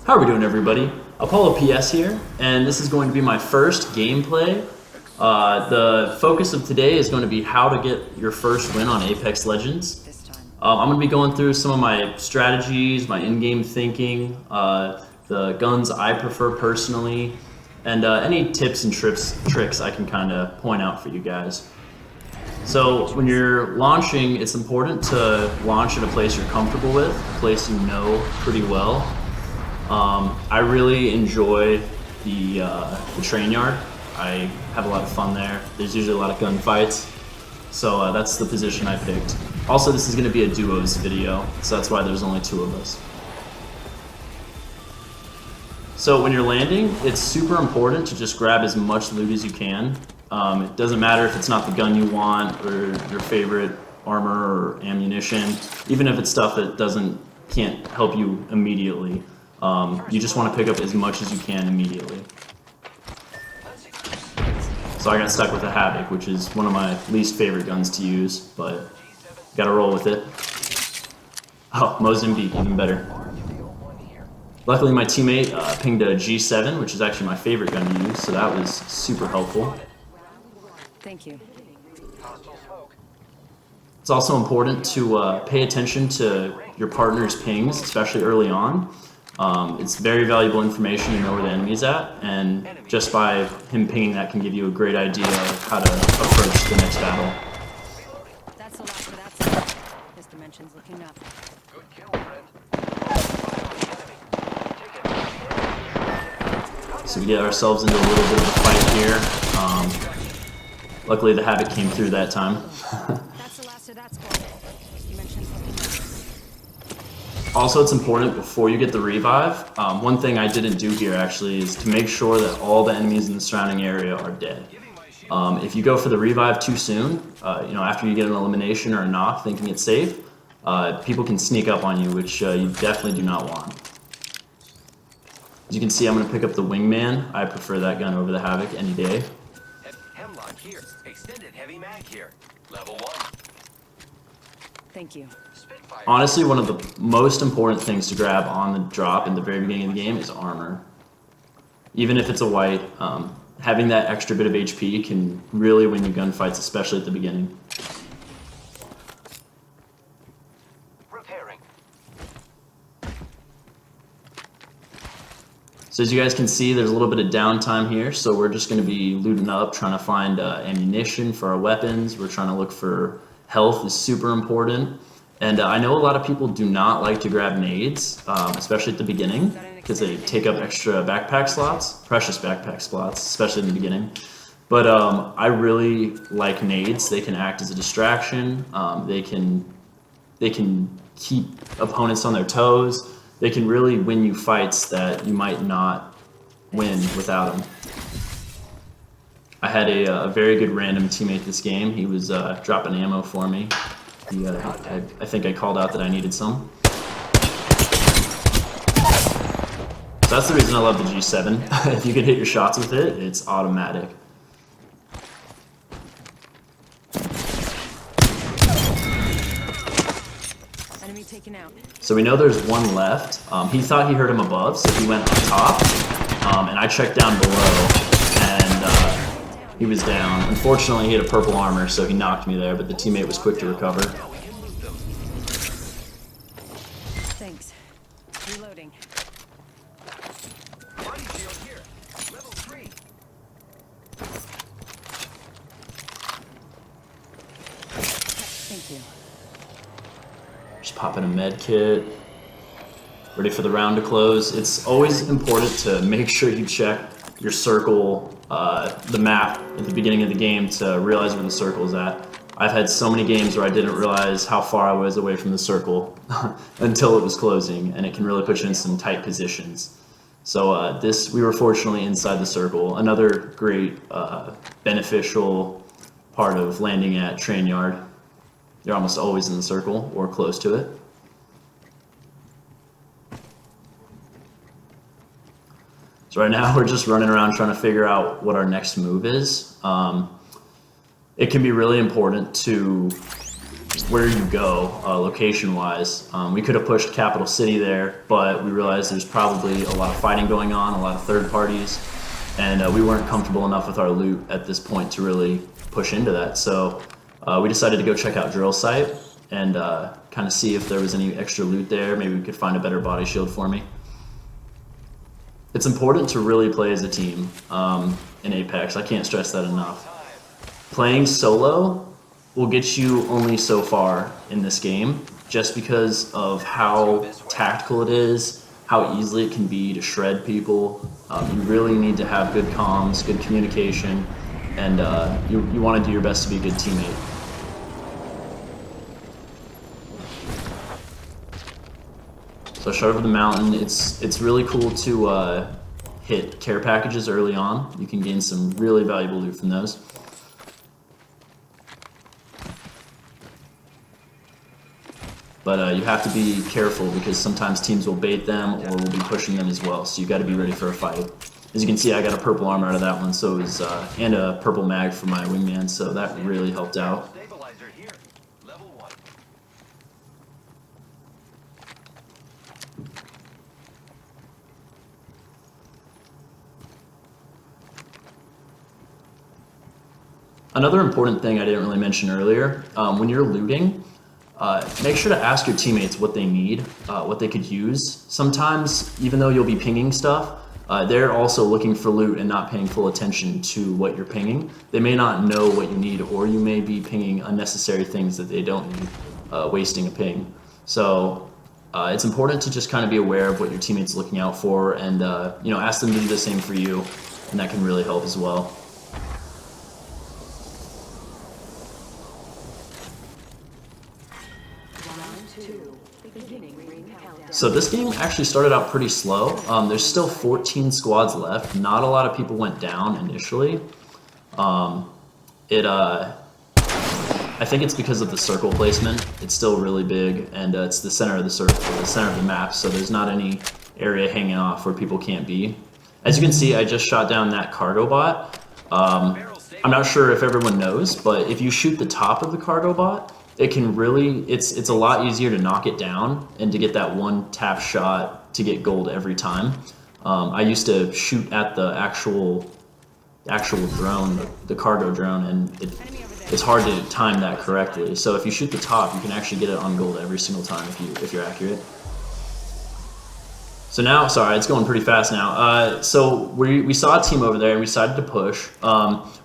How are we doing, everybody? ApauloPS here, and this is going to be my first gameplay. The focus of today is going to be how to get your first win on Apex Legends. I'm going to be going through some of my strategies, my in-game thinking, the guns I prefer personally, and any tips and tricks I can kind of point out for you guys. So when you're launching, it's important to launch at a place you're comfortable with, a place you know pretty well. I really enjoy the train yard. I have a lot of fun there. There's usually a lot of gunfights, so that's the position I picked. Also, this is going to be a duos video, so that's why there's only 2 of us. So when you're landing, it's super important to just grab as much loot as you can. It doesn't matter if it's not the gun you want or your favorite armor or ammunition, even if it's stuff that can't help you immediately. You just want to pick up as much as you can immediately. So I got stuck with a Havoc, which is one of my least favorite guns to use, but gotta roll with it. Oh, Mozambique, even better. Luckily my teammate pinged a G7, which is actually my favorite gun to use, so that was super helpful. Thank you. It's also important to pay attention to your partner's pings, especially early on. It's very valuable information to know where the enemy's at, and just by him pinging that can give you a great idea of how to approach the next battle. That's a lot for that side. This dimension's looking up. Good kill, friend. So we get ourselves into a little bit of a fight here. Luckily the Havoc came through that time. That's the last of that squad. This dimension's looking up. Also, it's important before you get the revive. One thing I didn't do here actually is to make sure that all the enemies in the surrounding area are dead. If you go for the revive too soon, after you get an elimination or a knock thinking it's safe, people can sneak up on you, which you definitely do not want. As you can see, I'm going to pick up the Wingman. I prefer that gun over the Havoc any day. Hemlock here. Extended heavy mag here. Level 1. Thank you. Spitfire. Honestly, one of the most important things to grab on the drop in the very beginning of the game is armor. Even if it's a white, having that extra bit of HP can really win you gunfights, especially at the beginning. Repairing. So as you guys can see, there's a little bit of downtime here, so we're just going to be looting up, trying to find ammunition for our weapons. We're trying to look for health is super important. And I know a lot of people do not like to grab nades, especially at the beginning, because they take up extra backpack slots, precious backpack slots, especially in the beginning. But I really like nades. They can act as a distraction. They can keep opponents on their toes. They can really win you fights that you might not win without them. I had a very good random teammate this game. He was dropping ammo for me. I think I called out that I needed some. So that's the reason I love the G7. If you can hit your shots with it, it's automatic. Enemy taken out. So we know there's one left. He thought he heard him above, so he went up top, and I checked down below, and he was down. Unfortunately, he had a purple armor, so he knocked me there, but the teammate was quick to recover. Thanks. Reloading. Body shield here. Level 3. Thank you. Just pop in a med kit. Ready for the round to close. It's always important to make sure you check your circle, the map at the beginning of the game to realize where the circle is at. I've had so many games where I didn't realize how far I was away from the circle until it was closing, and it can really put you in some tight positions. So we were fortunately inside the circle. Another great beneficial part of landing at train yard. You're almost always in the circle or close to it. So right now we're just running around trying to figure out what our next move is. It can be really important to where you go location-wise. We could have pushed Capital City there, but we realized there's probably a lot of fighting going on, a lot of third parties, and we weren't comfortable enough with our loot at this point to really push into that. So we decided to go check out Drill Site and kind of see if there was any extra loot there. Maybe we could find a better body shield for me. It's important to really play as a team in Apex. I can't stress that enough. Playing solo will get you only so far in this game just because of how tactical it is, how easily it can be to shred people. You really need to have good comms, good communication, and you want to do your best to be a good teammate. So shot over the mountain. It's really cool to hit care packages early on. You can gain some really valuable loot from those. But you have to be careful because sometimes teams will bait them or will be pushing them as well. So you got to be ready for a fight. As you can see, I got a purple armor out of that one, so it was and a purple mag for my wingman. So that really helped out. Stabilizer here. Level 1. Another important thing I didn't really mention earlier, when you're looting, make sure to ask your teammates what they need, what they could use. Sometimes, even though you'll be pinging stuff, they're also looking for loot and not paying full attention to what you're pinging. They may not know what you need, or you may be pinging unnecessary things that they don't need, wasting a ping. So it's important to just kind of be aware of what your teammates are looking out for, and ask them to do the same for you, and that can really help as well. So this game actually started out pretty slow. There's still 14 squads left. Not a lot of people went down initially. I think it's because of the circle placement. It's still really big, and it's the center of the circle, the center of the map, so there's not any area hanging off where people can't be. As you can see, I just shot down that cargo bot. I'm not sure if everyone knows, but if you shoot the top of the cargo bot, it can really, it's a lot easier to knock it down and to get that one tap shot to get gold every time. I used to shoot at the actual drone, the cargo drone, and it's hard to time that correctly. So if you shoot the top, you can actually get it on gold every single time if you're accurate. So now, sorry, it's going pretty fast now. So we saw a team over there and we decided to push.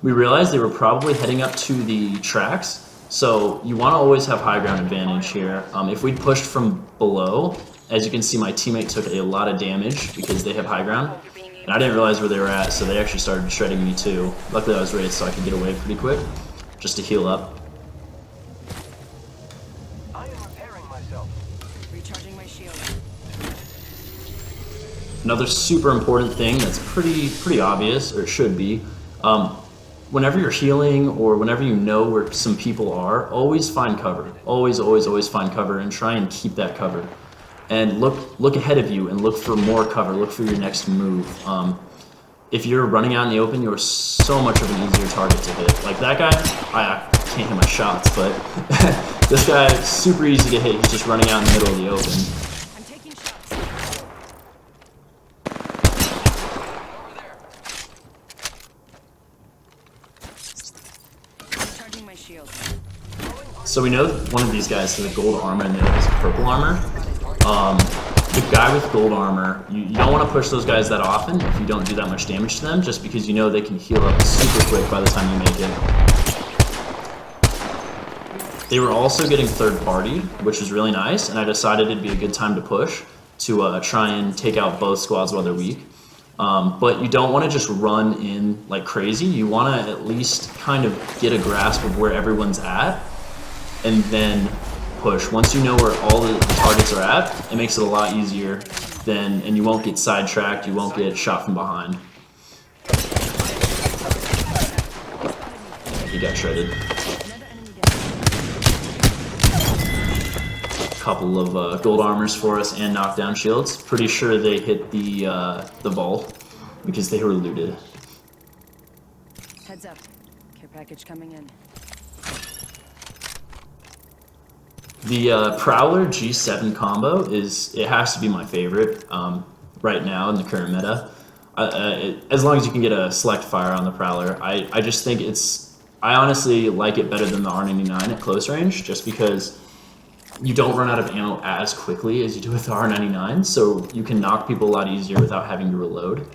We realized they were probably heading up to the tracks. So you want to always have high ground advantage here. If we pushed from below, as you can see, my teammate took a lot of damage because they have high ground. And I didn't realize where they were at, so they actually started shredding me too. Luckily I was raised so I could get away pretty quick, just to heal up. I am repairing myself. Recharging my shield. Another super important thing that's pretty obvious, or it should be, whenever you're healing or whenever you know where some people are, always find cover. Always find cover and try and keep that cover. And look ahead of you and look for more cover. Look for your next move. If you're running out in the open, you're so much of an easier target to hit. Like that guy, I can't hit my shots, but this guy, super easy to hit. He's just running out in the middle of the open. I'm taking shots. Recharging my shield. So we know one of these guys has a gold armor and the other has purple armor. The guy with gold armor, you don't want to push those guys that often if you don't do that much damage to them, just because you know they can heal up super quick by the time you make it. They were also getting third party, which was really nice, and I decided it'd be a good time to push to try and take out both squads while they're weak. But you don't want to just run in like crazy. You want to at least kind of get a grasp of where everyone's at and then push. Once you know where all the targets are at, it makes it a lot easier then, and you won't get sidetracked, you won't get shot from behind. Yeah, he got shredded. Couple of gold armors for us and knockdown shields. Pretty sure they hit the vault because they were looted. Heads up. Care package coming in. The Prowler G7 combo it has to be my favorite right now in the current meta. As long as you can get a select fire on the Prowler, I just think I honestly like it better than the R99 at close range, just because you don't run out of ammo as quickly as you do with the R99, so you can knock people a lot easier without having to reload.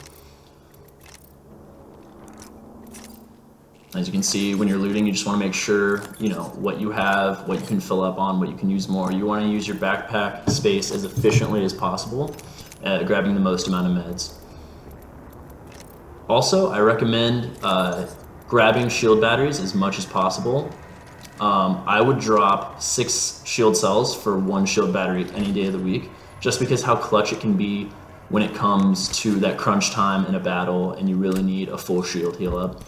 As you can see, when you're looting, you just want to make sure, you know, what you have, what you can fill up on, what you can use more. You want to use your backpack space as efficiently as possible, grabbing the most amount of meds. Also, I recommend grabbing shield batteries as much as possible. I would drop 6 shield cells for 1 shield battery any day of the week, just because how clutch it can be when it comes to that crunch time in a battle and you really need a full shield heal up.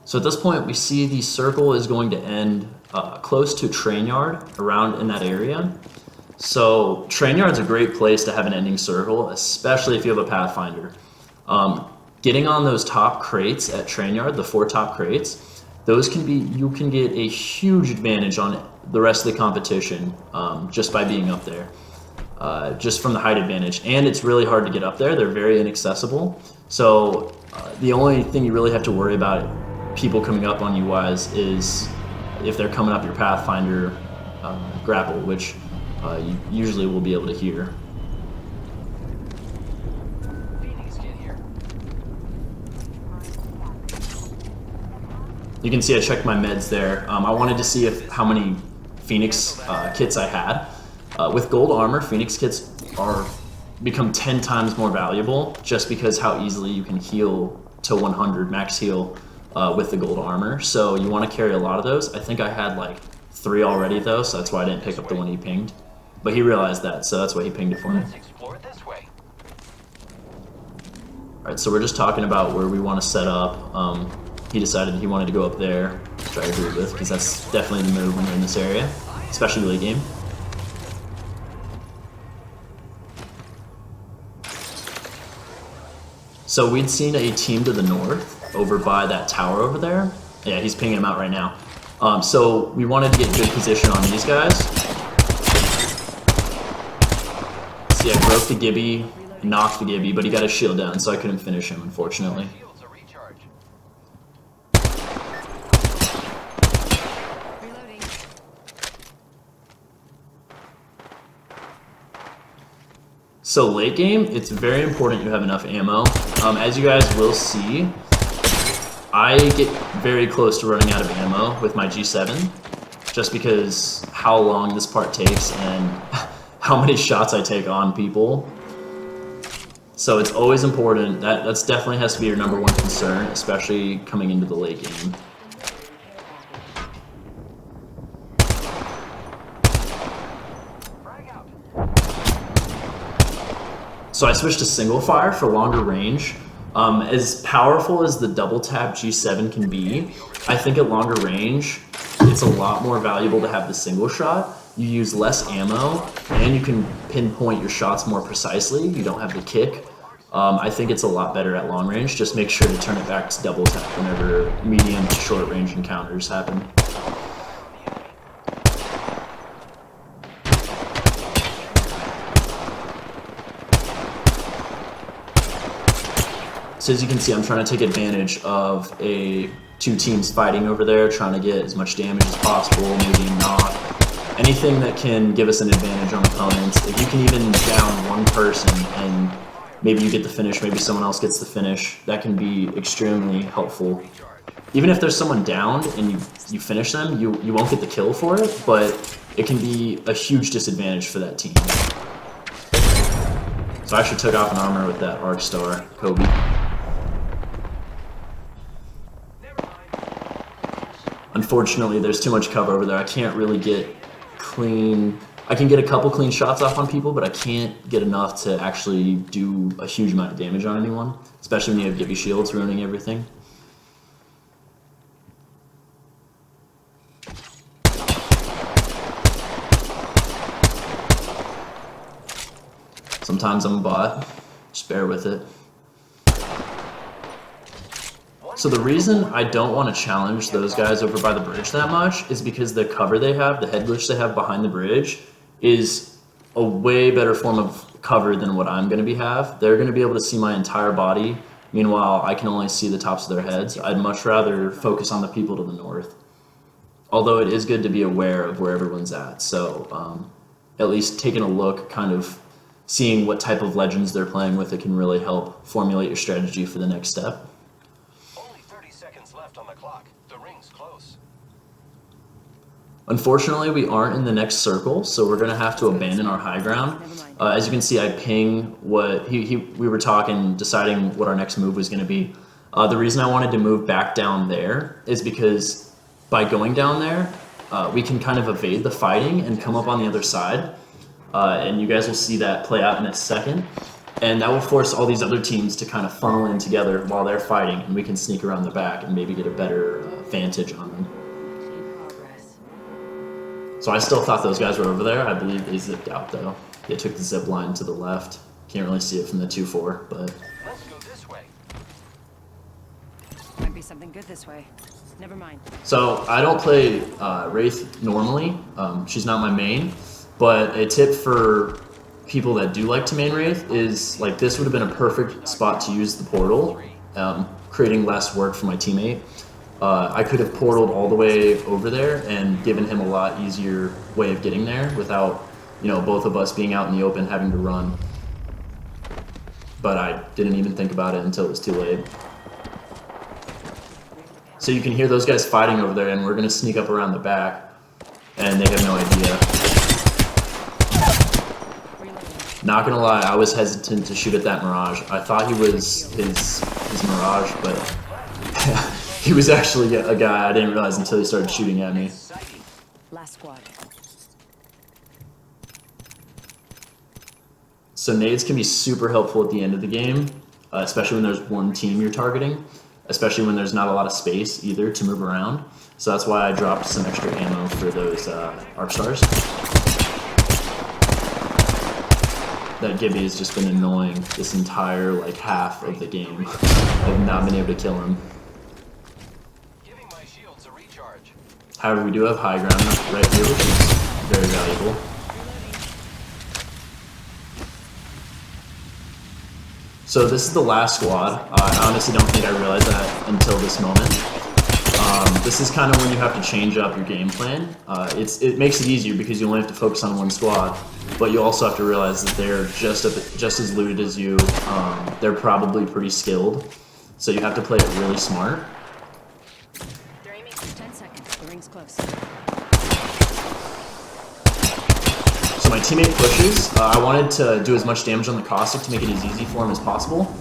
So at this point, we see the circle is going to end close to train yard, around in that area. So train yard's a great place to have an ending circle, especially if you have a Pathfinder. Getting on those top crates at train yard, the 4 top crates, you can get a huge advantage on the rest of the competition just by being up there, just from the height advantage. And it's really hard to get up there. They're very inaccessible. So the only thing you really have to worry about people coming up on you wise is if they're coming up your Pathfinder grapple, which you usually will be able to hear. You can see I checked my meds there. I wanted to see how many Phoenix kits I had. With gold armor, Phoenix kits become 10 times more valuable just because how easily you can heal to 100 max heal with the gold armor. So you want to carry a lot of those. I think I had like 3 already though, so that's why I didn't pick up the one he pinged. But he realized that, so that's why he pinged it for me. Let's explore it this way. Alright, so we're just talking about where we want to set up. He decided he wanted to go up there, which I agree with, because that's definitely the move when you're in this area, especially late game. So we'd seen a team to the north, over by that tower over there. Yeah, he's pinging him out right now. So we wanted to get good position on these guys. See, I broke the Gibby, knocked the Gibby, but he got his shield down, so I couldn't finish him, unfortunately. Reloading. So late game, it's very important you have enough ammo. As you guys will see, I get very close to running out of ammo with my G7, just because how long this part takes and how many shots I take on people. So it's always important. That's definitely has to be your #1 concern, especially coming into the late game. So I switched to single fire for longer range. As powerful as the double tap G7 can be, I think at longer range, it's a lot more valuable to have the single shot. You use less ammo, and you can pinpoint your shots more precisely. You don't have the kick. I think it's a lot better at long range. Just make sure to turn it back to double tap whenever medium to short range encounters happen. So as you can see, I'm trying to take advantage of 2 teams fighting over there, trying to get as much damage as possible, maybe knock. Anything that can give us an advantage on opponents. If you can even down 1 person and maybe you get the finish, maybe someone else gets the finish, that can be extremely helpful. Even if there's someone downed and you finish them, you won't get the kill for it, but it can be a huge disadvantage for that team. So I actually took off an armor with that Arc Star, Kobe. Unfortunately, there's too much cover over there. I can't really get clean. I can get a couple clean shots off on people, but I can't get enough to actually do a huge amount of damage on anyone, especially when you have Gibby shields ruining everything. Sometimes I'm a bot. Just bear with it. So the reason I don't want to challenge those guys over by the bridge that much is because the cover they have, the head glitch they have behind the bridge, is a way better form of cover than what I'm going to have. They're going to be able to see my entire body. Meanwhile, I can only see the tops of their heads. I'd much rather focus on the people to the north. Although it is good to be aware of where everyone's at. So at least taking a look, kind of seeing what type of legends they're playing with, it can really help formulate your strategy for the next step. Only 30 seconds left on the clock. The ring's close. Unfortunately, we aren't in the next circle, so we're going to have to abandon our high ground. As you can see, I ping what we were talking, deciding what our next move was going to be. The reason I wanted to move back down there is because by going down there, we can kind of evade the fighting and come up on the other side. And you guys will see that play out in a second. And that will force all these other teams to kind of funnel in together while they're fighting, and we can sneak around the back and maybe get a better vantage on them. So I still thought those guys were over there. I believe they zipped out though. They took the zip line to the left. Can't really see it from the 2-4, but... Let's go this way. Might be something good this way. Never mind. So I don't play Wraith normally. She's not my main, but a tip for people that do like to main Wraith is, like, this would have been a perfect spot to use the portal, creating less work for my teammate. I could have portaled all the way over there and given him a lot easier way of getting there without, you know, both of us being out in the open having to run. But I didn't even think about it until it was too late. So you can hear those guys fighting over there, and we're going to sneak up around the back, and they have no idea. Not going to lie, I was hesitant to shoot at that Mirage. I thought he was his Mirage, but he was actually a guy I didn't realize until he started shooting at me. Last squad. So nades can be super helpful at the end of the game, especially when there's one team you're targeting, especially when there's not a lot of space either to move around. So that's why I dropped some extra ammo for those ARC stars. That Gibby has just been annoying this entire like half of the game. I've not been able to kill him. Giving my shields a recharge. However, we do have high ground right here, which is very valuable. So this is the last squad. I honestly don't think I realized that until this moment. This is kind of when you have to change up your game plan. It makes it easier because you only have to focus on one squad, but you also have to realize that they're just as looted as you. They're probably pretty skilled, so you have to play it really smart. They're aiming. 10 seconds. The ring's close. So my teammate pushes. I wanted to do as much damage on the Caustic to make it as easy for him as possible.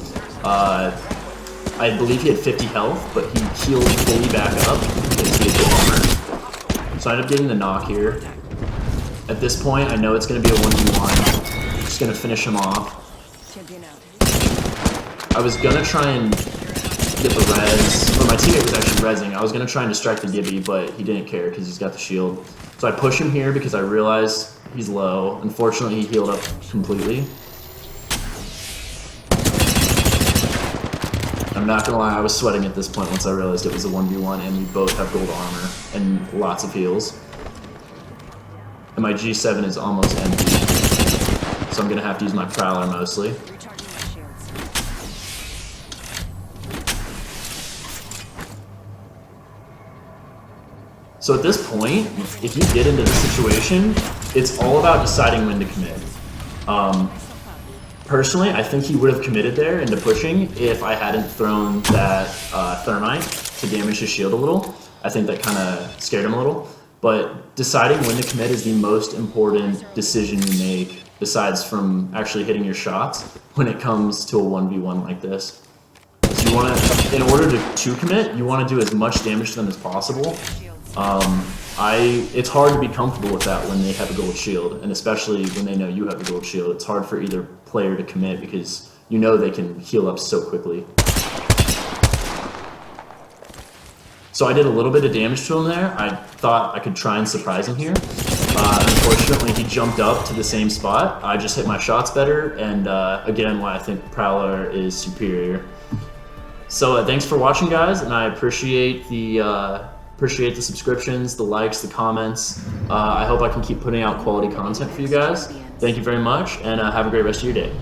I believe he had 50 health, but he healed fully back up because he had good armor. So I ended up getting the knock here. At this point, I know it's going to be a 1v1. Just going to finish him off. Champion out. I was going to try and get the res, but my teammate was actually rezzing. I was going to try and distract the Gibby, but he didn't care because he's got the shield. So I push him here because I realized he's low. Unfortunately, he healed up completely. I'm not gonna lie, I was sweating at this point once I realized it was a 1v1 and we both have gold armor and lots of heals. And my G7 is almost empty, so I'm gonna have to use my Prowler mostly. Recharging my shields. So at this point, if you get into the situation, it's all about deciding when to commit. Personally, I think he would have committed there into pushing if I hadn't thrown that thermite to damage his shield a little. I think that kind of scared him a little. But deciding when to commit is the most important decision you make, besides from actually hitting your shots, when it comes to a 1v1 like this. So you want to, in order to commit, you want to do as much damage to them as possible. It's hard to be comfortable with that when they have a gold shield, and especially when they know you have a gold shield. It's hard for either player to commit because you know they can heal up so quickly. So I did a little bit of damage to him there. I thought I could try and surprise him here. Unfortunately, he jumped up to the same spot. I just hit my shots better, and again, why I think Prowler is superior. So thanks for watching, guys, and I appreciate the subscriptions, the likes, the comments. I hope I can keep putting out quality content for you guys. Thank you very much, and have a great rest of your day.